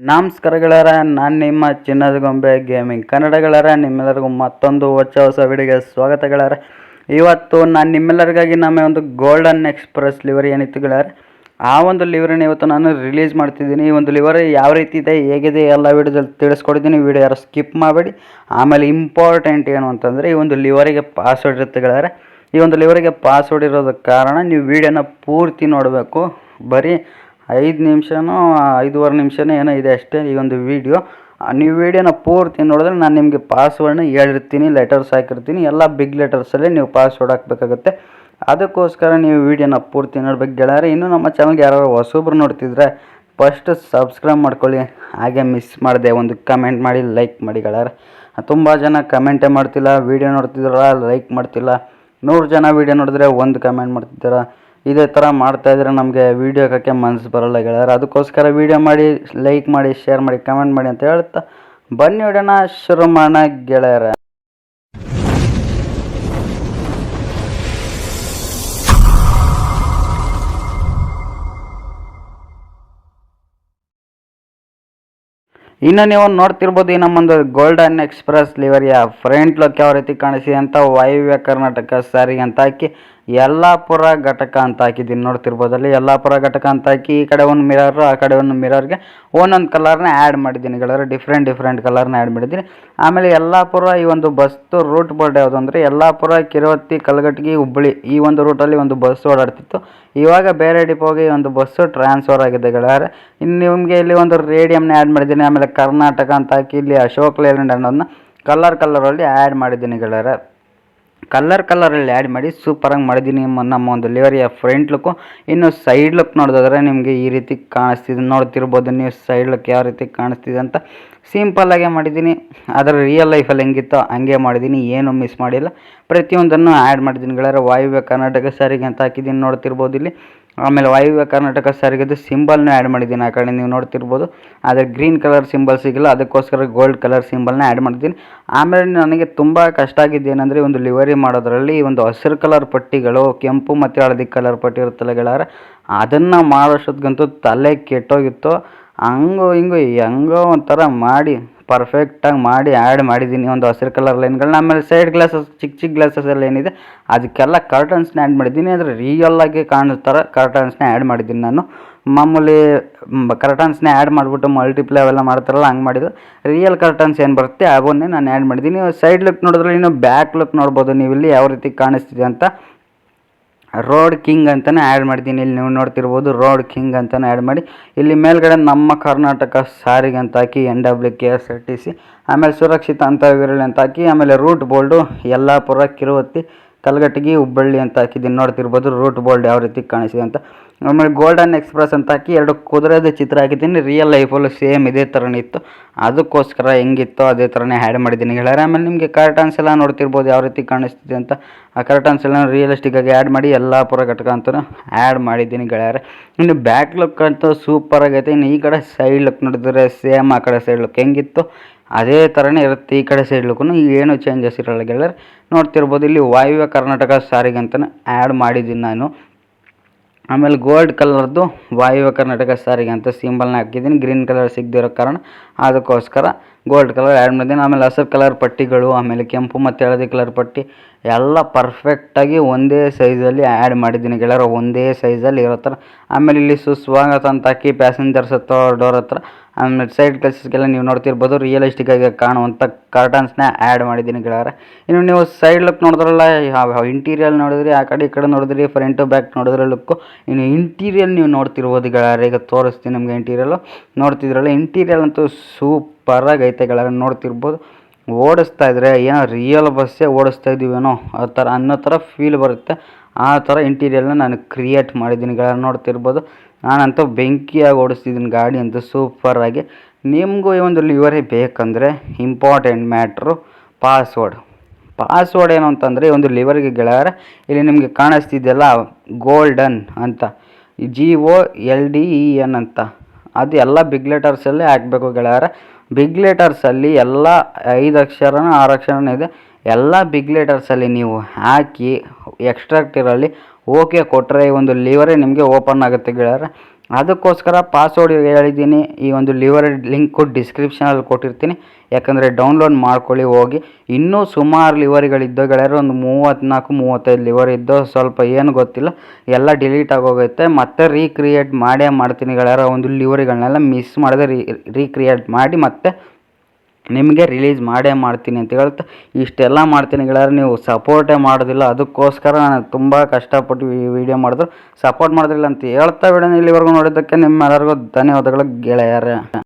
ನಮಸ್ಕಾರಗಳರ, ನಾನು ನಿಮ್ಮ ಚಿನ್ನದ ಗೊಂಬೆ ಗೇಮಿಂಗ್ ಕನ್ನಡಗಳರ. ನಿಮ್ಮೆಲ್ಲರಿಗೂ ಮತ್ತೊಂದು ಹೊಸ ವಿಡಿಯೋಗೆ ಸ್ವಾಗತಗಳರ. ಇವತ್ತು ನಾನು ನಿಮ್ಮೆಲ್ಲರಿಗಾಗಿ ಒಂದು ಗೋಲ್ಡನ್ ಎಕ್ಸ್ಪ್ರೆಸ್ ಲಿವರ್ ಏನಿತ್ತು ಗಳರ, ಆ ಒಂದು ಲಿವರನ್ನ ಇವತ್ತು ನಾನು ರಿಲೀಸ್ ಮಾಡ್ತಿದ್ದೀನಿ. ಈ ಒಂದು ಲಿವರ್ ಯಾವ ರೀತಿ ಇದೆ, ಹೇಗಿದೆ ಎಲ್ಲ ವಿಡಿಯೋದಲ್ಲಿ ತಿಳಿಸ್ಕೊಡ್ತೀನಿ. ವಿಡಿಯೋ ಯಾರು ಸ್ಕಿಪ್ ಮಾಡಬೇಡಿ. ಆಮೇಲೆ ಇಂಪಾರ್ಟೆಂಟ್ ಏನು ಅಂತಂದರೆ, ಈ ಒಂದು ಲಿವರಿಗೆ ಪಾಸ್ವರ್ಡ್ ಇರುತ್ತೆ ಗಳರ. ಈ ಒಂದು ಲಿವರಿಗೆ ಪಾಸ್ವರ್ಡ್ ಇರೋದಕ್ಕೆ ಕಾರಣ ನೀವು ವಿಡಿಯೋನ ಪೂರ್ತಿ ನೋಡಬೇಕು. ಬರೀ 5 ನಿಮಿಷನೋ 5.5 ನಿಮಿಷನೋ ಏನೋ ಇದೆ ಅಷ್ಟೇ ಈ ಒಂದು ವಿಡಿಯೋ. ನೀವು ವಿಡಿಯೋನ ಪೂರ್ತಿ ನೋಡಿದ್ರೆ ನಾನು ನಿಮಗೆ ಪಾಸ್ವರ್ಡ್ನ ಹೇಳಿರ್ತೀನಿ, ಲೆಟರ್ಸ್ ಹಾಕಿರ್ತೀನಿ. ಎಲ್ಲ ಬಿಗ್ ಲೆಟರ್ಸಲ್ಲೇ ನೀವು ಪಾಸ್ವರ್ಡ್ ಹಾಕಬೇಕಾಗುತ್ತೆ. ಅದಕ್ಕೋಸ್ಕರ ನೀವು ವಿಡಿಯೋನ ಪೂರ್ತಿ ನೋಡ್ಬೇಕು ಗೆಳೆಯರೆ. ಇನ್ನೂ ನಮ್ಮ ಚಾನಲ್ಗೆ ಯಾರು ಹೊಸೊಬ್ರು ನೋಡ್ತಿದ್ರೆ ಫಸ್ಟ್ ಸಬ್ಸ್ಕ್ರೈಬ್ ಮಾಡ್ಕೊಳ್ಳಿ. ಹಾಗೆ ಮಿಸ್ ಮಾಡಿದೆ ಒಂದು ಕಮೆಂಟ್ ಮಾಡಿ, ಲೈಕ್ ಮಾಡಿ ಗೆಳೆಯರೆ. ತುಂಬ ಜನ ಕಮೆಂಟೇ ಮಾಡ್ತಿಲ್ಲ, ವೀಡಿಯೋ ನೋಡ್ತಿದ್ದೀರ ಲೈಕ್ ಮಾಡ್ತಿಲ್ಲ. 100 ಜನ ವೀಡಿಯೋ ನೋಡಿದ್ರೆ ಒಂದು ಕಮೆಂಟ್ ಮಾಡ್ತಿದ್ದೀರ. ಇದೇ ಥರ ಮಾಡ್ತಾಯಿದ್ರೆ ನಮಗೆ ವೀಡಿಯೋ ಹಾಕೋಕ್ಕೆ ಮನಸ್ಸು ಬರೋಲ್ಲ ಗೆಳೆಯರೆ. ಅದಕ್ಕೋಸ್ಕರ ವೀಡಿಯೋ ಮಾಡಿ, ಲೈಕ್ ಮಾಡಿ, ಶೇರ್ ಮಾಡಿ, ಕಮೆಂಟ್ ಮಾಡಿ ಅಂತ ಹೇಳ್ತಾ ಬನ್ನಿ ವಿಡಿಯೋನ ಶುರು ಮಾಡೋಣ ಗೆಳೆಯರೆ. ಇನ್ನು ನೀವು ನೋಡ್ತಿರ್ಬೋದು, ಈ ನಮ್ಮೊಂದು ಗೋಲ್ಡನ್ ಎಕ್ಸ್ಪ್ರೆಸ್ ಲಿವರಿಯ ಫ್ರಂಟ್ ಲುಕ್ ಯಾವ ರೀತಿ ಕಾಣಿಸಿದೆ ಅಂತ. ವಾಯುವ್ಯ ಕರ್ನಾಟಕ ಸಾರಿಗೆ ಅಂತ ಹಾಕಿ ಯಲ್ಲಾಪುರ ಘಟಕ ಅಂತ ಹಾಕಿದ್ದೀನಿ. ನೋಡ್ತಿರ್ಬೋದಲ್ಲಿ ಯಲ್ಲಾಪುರ ಘಟಕ ಅಂತ ಹಾಕಿ ಈ ಕಡೆ ಒಂದು ಮಿರರ್, ಆ ಕಡೆ ಒಂದು ಮಿರರ್ಗೆ ಒಂದೊಂದು ಕಲರ್ನ ಆ್ಯಡ್ ಮಾಡಿದ್ದೀನಿ ಗೆಳೆಯರೆ. ಡಿಫ್ರೆಂಟ್ ಕಲರ್ನ ಆ್ಯಡ್ ಮಾಡಿದ್ದೀನಿ. ಆಮೇಲೆ ಯಲ್ಲಾಪುರ ಈ ಒಂದು ಬಸ್ದು ರೂಟ್ ಬೋರ್ಡ್ ಯಾವುದು ಅಂದರೆ ಯಲ್ಲಾಪುರ, ಕಿರವತ್ತಿ, ಕಲಘಟಗಿ, ಹುಬ್ಬಳ್ಳಿ ಈ ಒಂದು ರೂಟಲ್ಲಿ ಒಂದು ಬಸ್ ಓಡಾಡ್ತಿತ್ತು. ಇವಾಗ ಬೇರೆ ಡಿಪೋಗೆ ಒಂದು ಬಸ್ಸು ಟ್ರಾನ್ಸ್ಫರ್ ಆಗಿದೆ ಗೆಳೆಯರೆ. ಇನ್ನು ನಿಮಗೆ ಇಲ್ಲಿ ಒಂದು ರೇಡಿಯಮ್ನ ಆ್ಯಡ್ ಮಾಡಿದ್ದೀನಿ. ಆಮೇಲೆ ಕರ್ನಾಟಕ ಅಂತ ಹಾಕಿ ಇಲ್ಲಿ ಅಶೋಕ್ ಲೇಲ್ಯಾಂಡ್ ಅನ್ನೋದನ್ನ ಕಲರಲ್ಲಿ ಆ್ಯಡ್ ಮಾಡಿದ್ದೀನಿ ಗೆಳೆಯರೆ. ಕಲರಲ್ಲಿ ಆ್ಯಡ್ ಮಾಡಿ ಸೂಪರಾಗಿ ಮಾಡಿದ್ದೀನಿ ನಮ್ಮ ಒಂದು ಲಿವರಿಯ ಫ್ರಂಟ್ ಲುಕ್ಕು. ಇನ್ನು ಸೈಡ್ ಲುಕ್ ನೋಡಿದ್ರೆ ನಿಮಗೆ ಈ ರೀತಿ ಕಾಣಿಸ್ತಿದೆ. ನೋಡ್ತಿರ್ಬೋದು ನೀವು ಸೈಡ್ ಲುಕ್ ಯಾವ ರೀತಿ ಕಾಣಿಸ್ತಿದೆ ಅಂತ. ಸಿಂಪಲ್ಲಾಗೆ ಮಾಡಿದ್ದೀನಿ. ಅದರ ರಿಯಲ್ ಲೈಫಲ್ಲಿ ಹೆಂಗಿತ್ತೋ ಹಂಗೆ ಮಾಡಿದ್ದೀನಿ, ಏನೂ ಮಿಸ್ ಮಾಡಿಲ್ಲ. ಪ್ರತಿಯೊಂದನ್ನು ಆ್ಯಡ್ ಮಾಡಿದ್ದೀನಿ ಗೆಳೆಯರೆ. ವಾಯುವ್ಯ ಕರ್ನಾಟಕ ಸಾರಿಗೆ ಅಂತ ಹಾಕಿದ್ದೀನಿ, ನೋಡ್ತಿರ್ಬೋದು ಇಲ್ಲಿ. ಆಮೇಲೆ ವಾಯುವ್ಯ ಕರ್ನಾಟಕ ಸಾರಿಗೆದು ಸಿಂಬಲ್ನ ಆ್ಯಡ್ ಮಾಡಿದ್ದೀನಿ. ಆ ಕಡೆ ನೀವು ನೋಡ್ತಿರ್ಬೋದು. ಆದರೆ ಗ್ರೀನ್ ಕಲರ್ ಸಿಂಬಲ್ ಸಿಗಿಲ್ಲ, ಅದಕ್ಕೋಸ್ಕರ ಗೋಲ್ಡ್ ಕಲರ್ ಸಿಂಬಲ್ನ ಆ್ಯಡ್ ಮಾಡಿದ್ದೀನಿ. ಆಮೇಲೆ ನನಗೆ ತುಂಬ ಕಷ್ಟ ಆಗಿದ್ದು ಏನಂದರೆ, ಒಂದು ಲಿವರಿ ಮಾಡೋದ್ರಲ್ಲಿ ಒಂದು ಹಸಿರು ಕಲರ್ ಪಟ್ಟಿಗಳು, ಕೆಂಪು ಮತ್ತು ಹಳದಿ ಕಲರ್ ಪಟ್ಟಿ ಇರುತ್ತಲ್ಲ ಗೆಳೆಯರೆ, ಅದನ್ನು ಮಾಡೋಷ್ಟೊತ್ತಿಗಂತೂ ತಲೆ ಕೆಟ್ಟೋಗಿತ್ತು. ಹಂಗೋ ಹಿಂಗೋ ಹೆಂಗೋ ಒಂಥರ ಮಾಡಿ ಪರ್ಫೆಕ್ಟಾಗಿ ಮಾಡಿ ಆ್ಯಡ್ ಮಾಡಿದ್ದೀನಿ ಒಂದು ಹಸಿರು ಕಲರ್ ಲೈನ್ಗಳನ್ನ. ಆಮೇಲೆ ಸೈಡ್ ಗ್ಲಾಸಸ್, ಚಿಕ್ಕ ಗ್ಲಾಸಸ್ ಎಲ್ಲ ಏನಿದೆ ಅದಕ್ಕೆಲ್ಲ ಕರ್ಟನ್ಸ್ನ ಆ್ಯಡ್ ಮಾಡಿದ್ದೀನಿ. ಅಂದರೆ ರಿಯಲ್ಲಾಗಿ ಕಾಣೋ ಥರ ಕರ್ಟನ್ಸ್ನ ಆ್ಯಡ್ ಮಾಡಿದ್ದೀನಿ ನಾನು. ಮಾಮೂಲಿ ಕರ್ಟನ್ಸ್ನ ಆ್ಯಡ್ ಮಾಡಿಬಿಟ್ಟು ಮಲ್ಟಿಪ್ಲೈ ಅವೆಲ್ಲ ಮಾಡ್ತಾರಲ್ಲ, ಹಂಗೆ ಮಾಡಿದ್ದು. ರಿಯಲ್ ಕರ್ಟನ್ಸ್ ಏನು ಬರುತ್ತೆ ಅವನ್ನೇ ನಾನು ಆ್ಯಡ್ ಮಾಡಿದ್ದೀನಿ. ಸೈಡ್ ಲುಕ್ ನೋಡಿದ್ರೆ ಇನ್ನು ಬ್ಯಾಕ್ ಲುಕ್ ನೋಡ್ಬೋದು ನೀವು ಇಲ್ಲಿ ಯಾವ ರೀತಿ ಕಾಣಿಸ್ತಿದೆ ಅಂತ. ರೋಡ್ ಕಿಂಗ್ ಅಂತಲೇ ಆ್ಯಡ್ ಮಾಡಿದ್ದೀನಿ. ಇಲ್ಲಿ ನೀವು ನೋಡ್ತಿರ್ಬೋದು, ರೋಡ್ ಕಿಂಗ್ ಅಂತಲೇ ಆ್ಯಡ್ ಮಾಡಿ ಇಲ್ಲಿ ಮೇಲ್ಗಡೆ ನಮ್ಮ ಕರ್ನಾಟಕ ಸಾರಿಗೆ ಅಂತ ಹಾಕಿ NWKSRTC, ಆಮೇಲೆ ಸುರಕ್ಷಿತ ಅಂತರವಿರಲಿ ಅಂತ ಹಾಕಿ, ಆಮೇಲೆ ರೂಟ್ ಬೋಲ್ಡು ಯಲ್ಲಾಪುರ, ಕಿರುವತ್ತಿ, ಕಲಘಟಗಿ, ಹುಬ್ಬಳ್ಳಿ ಅಂತ ಹಾಕಿದ್ದೀನಿ. ನೋಡ್ತಿರ್ಬೋದು ರೂಟ್ ಬೋಲ್ಡ್ ಯಾವ ರೀತಿ ಕಾಣಿಸಿದೆ ಅಂತ. ಆಮೇಲೆ ಗೋಲ್ಡನ್ ಎಕ್ಸ್ಪ್ರೆಸ್ ಅಂತ ಹಾಕಿ 2 ಕುದುರೆದ ಚಿತ್ರ ಹಾಕಿದ್ದೀನಿ. ರಿಯಲ್ ಲೈಫಲ್ಲೂ ಸೇಮ್ ಇದೇ ಥರನೇ ಇತ್ತು, ಅದಕ್ಕೋಸ್ಕರ ಹೆಂಗಿತ್ತೋ ಅದೇ ಥರನೇ ಆ್ಯಡ್ ಮಾಡಿದ್ದೀನಿ ಗೆಳೆಯರೆ. ಆಮೇಲೆ ನಿಮಗೆ ಕರ್ಟನ್ಸ್ ಎಲ್ಲ ನೋಡ್ತಿರ್ಬೋದು ಯಾವ ರೀತಿ ಕಾಣಿಸ್ತಿದೆ ಅಂತ. ಆ ಕರ್ಟನ್ಸ್ ಎಲ್ಲ ರಿಯಲಿಸ್ಟಿಕ್ಕಾಗಿ ಆ್ಯಡ್ ಮಾಡಿ ಯಲ್ಲಾಪುರ ಘಟಕ ಅಂತಲೂ ಆ್ಯಡ್ ಮಾಡಿದ್ದೀನಿ ಗೆಳೆಯರೆ. ಇನ್ನು ಬ್ಯಾಕ್ ಲುಕ್ ಅಂತೂ ಸೂಪರಾಗೈತೆ. ಇನ್ನು ಈ ಕಡೆ ಸೈಡ್ ಲುಕ್ ನೋಡಿದ್ರೆ ಸೇಮ್ ಆ ಕಡೆ ಸೈಡ್ ಲುಕ್ ಹೆಂಗಿತ್ತು ಅದೇ ಥರನೇ ಇರುತ್ತೆ. ಈ ಕಡೆ ಸೈಡ್ ಲುಕ್ಕೂ ಏನು ಚೇಂಜಸ್ ಇರೋಲ್ಲ ಗೆಳೆಯರೆ. ನೋಡ್ತಿರ್ಬೋದು ಇಲ್ಲಿ ವಾಯುವ್ಯ ಕರ್ನಾಟಕ ಸಾರಿಗೆ ಅಂತಲೇ ಆ್ಯಡ್ ಮಾಡಿದ್ದೀನಿ ನಾನು. ಆಮೇಲೆ ಗೋಲ್ಡ್ ಕಲರ್ದು ವಾಯುವ್ಯ ಕರ್ನಾಟಕ ಸಾರಿಗೆ ಅಂತ ಸಿಂಬಲ್ನ ಹಾಕಿದ್ದೀನಿ. ಗ್ರೀನ್ ಕಲರ್ ಸಿಗದಿರೋ ಕಾರಣ ಅದಕ್ಕೋಸ್ಕರ ಗೋಲ್ಡ್ ಕಲರ್ ಆ್ಯಡ್ ಮಾಡಿದ್ದೀನಿ. ಆಮೇಲೆ ಹಸಿರು ಕಲರ್ ಪಟ್ಟಿಗಳು, ಆಮೇಲೆ ಕೆಂಪು ಮತ್ತು ಹಳದಿ ಕಲರ್ ಪಟ್ಟಿ ಎಲ್ಲ ಪರ್ಫೆಕ್ಟಾಗಿ ಒಂದೇ ಸೈಜಲ್ಲಿ ಆ್ಯಡ್ ಮಾಡಿದ್ದೀನಿ ಗೆಳೆಯರೆ, ಒಂದೇ ಸೈಜಲ್ಲಿ ಇರೋ ಥರ. ಆಮೇಲೆ ಇಲ್ಲಿ ಸುಸ್ವಾಗತ ಅಂತ ಹಾಕಿ ಪ್ಯಾಸೆಂಜರ್ಸ್ ಡೋರ್ ಹತ್ರ, ಆಮೇಲೆ ಸೈಡ್ ಗ್ಲಾಸಸ್ಗೆಲ್ಲ ನೀವು ನೋಡ್ತಿರ್ಬೋದು ರಿಯಲಿಸ್ಟಿಕ್ಕಾಗಿ ಕಾಣುವಂಥ ಕರ್ಟನ್ಸ್ನ ಆ್ಯಡ್ ಮಾಡಿದ್ದೀನಿ ಗೆಳೆಯರೆ. ಇನ್ನು ನೀವು ಸೈಡ್ ಲುಕ್ ನೋಡಿದ್ರಲ್ಲ, ಇಂಟೀರಿಯಲ್ ನೋಡಿದ್ರಿ, ಆ ಕಡೆ ಈ ಕಡೆ ನೋಡಿದ್ರಿ, ಫ್ರಂಟು ಬ್ಯಾಕ್ ನೋಡಿದ್ರೆ ಲುಕ್ಕು. ಇನ್ನು ಇಂಟೀರಿಯಲ್ ನೀವು ನೋಡ್ತಿರ್ಬೋದು ಗೆಳೆಯರೆ. ಈಗ ತೋರಿಸ್ತೀನಿ ನಿಮಗೆ ಇಂಟೀರಿಯಲ್ಲು. ನೋಡ್ತಿದ್ರಲ್ಲ, ಇಂಟೀರಿಯಲ್ ಅಂತೂ ಸೂಪರಾಗಿ ಐತೆ ಗೆಳೆಯರೆ. ನೋಡ್ತಿರ್ಬೋದು, ಓಡಿಸ್ತಾ ಇದ್ರೆ ಏನೋ ರಿಯಲ್ ಬಸ್ಸೇ ಓಡಿಸ್ತಾ ಇದ್ದೀವೇನೋ ಆ ಥರ ಅನ್ನೋ ಥರ ಫೀಲ್ ಬರುತ್ತೆ. ಆ ಥರ ಇಂಟೀರಿಯಲ್ನ ನಾನು ಕ್ರಿಯೇಟ್ ಮಾಡಿದ್ದೀನಿ ಗೆಳೆಯರೆ. ನೋಡ್ತಿರ್ಬೋದು, ನಾನಂತೂ ಬೆಂಕಿಯಾಗಿ ಓಡಿಸ್ತಿದ್ದೀನಿ ಗಾಡಿ ಅಂತೂ ಸೂಪರಾಗಿ. ನಿಮಗೂ ಈ ಒಂದು ಲಿವರಿ ಬೇಕಂದರೆ ಇಂಪಾರ್ಟೆಂಟ್ ಮ್ಯಾಟ್ರು ಪಾಸ್ವರ್ಡ್ ಏನು ಅಂತಂದರೆ, ಒಂದು ಲಿವರ್ಗೆ ಗೆಳೆಯರೆ ಇಲ್ಲಿ ನಿಮಗೆ ಕಾಣಿಸ್ತಿದೆಯಲ್ಲ ಗೋಲ್ಡನ್ ಅಂತ, GOLDEN ಅಂತ, ಅದು ಎಲ್ಲ ಬಿಗ್ ಲೆಟರ್ಸಲ್ಲೇ ಹಾಕಬೇಕು ಗೆಳೆಯರೆ. ಬಿಗ್ ಲೆಟರ್ಸಲ್ಲಿ ಎಲ್ಲ 5 ಅಕ್ಷರನೋ 6 ಅಕ್ಷರನೂ ಇದೆ, ಎಲ್ಲ ಬಿಗ್ ಲೆಟರ್ಸಲ್ಲಿ ನೀವು ಹಾಕಿ ಎಕ್ಸ್ಟ್ರಾಕ್ಟ್ ಇರಲಿ ಓಕೆ ಕೊಟ್ಟರೆ ಈ ಒಂದು ಲಿವರೇ ನಿಮಗೆ ಓಪನ್ ಆಗುತ್ತೆ ಗೆಳೆಯರೆ. ಅದಕ್ಕೋಸ್ಕರ ಪಾಸ್ವರ್ಡ್ ಹೇಳಿದ್ದೀನಿ. ಈ ಒಂದು ಲಿವರ್ ಲಿಂಕು ಡಿಸ್ಕ್ರಿಪ್ಷನಲ್ಲಿ ಕೊಟ್ಟಿರ್ತೀನಿ, ಯಾಕಂದರೆ ಡೌನ್ಲೋಡ್ ಮಾಡ್ಕೊಳ್ಳಿ ಹೋಗಿ. ಇನ್ನೂ ಸುಮಾರು ಲಿವರ್ಗಳಿದ್ದು ಗೆಳೆಯರು, ಒಂದು 34-35 ಲಿವರ್ ಇದ್ದು, ಸ್ವಲ್ಪ ಏನು ಗೊತ್ತಿಲ್ಲ, ಎಲ್ಲ ಡಿಲೀಟ್ ಆಗೋಗೈತೆ. ಮತ್ತೆ ರೀಕ್ರಿಯೇಟ್ ಮಾಡೇ ಮಾಡ್ತೀನಿ ಗೆಳೆಯರ. ಒಂದು ಲಿವರ್ಗಳನ್ನೆಲ್ಲ ಮಿಸ್ ಮಾಡದೆ ರೀಕ್ರಿಯೇಟ್ ಮಾಡಿ ಮತ್ತೆ ನಿಮಗೆ ರಿಲೀಸ್ ಮಾಡೇ ಮಾಡ್ತೀನಿ ಅಂತ ಹೇಳ್ತಾ ಇಷ್ಟೆಲ್ಲ ಮಾಡ್ತೀನಿ ಗೆಳೆಯರು. ನೀವು ಸಪೋರ್ಟೇ ಮಾಡೋದಿಲ್ಲ, ಅದಕ್ಕೋಸ್ಕರ ನಾನು ತುಂಬ ಕಷ್ಟಪಟ್ಟು ಈ ವಿಡಿಯೋ ಮಾಡಿದ್ರು, ಸಪೋರ್ಟ್ ಮಾಡೋದಿಲ್ಲ ಅಂತ ಹೇಳ್ತಾ ವಿಡಿಯೋನ ಇಲ್ಲಿವರೆಗೂ ನೋಡಿದ್ದಕ್ಕೆ ನಿಮ್ಮೆಲ್ಲರಿಗೂ ಧನ್ಯವಾದಗಳು ಗೆಳೆಯರೇ.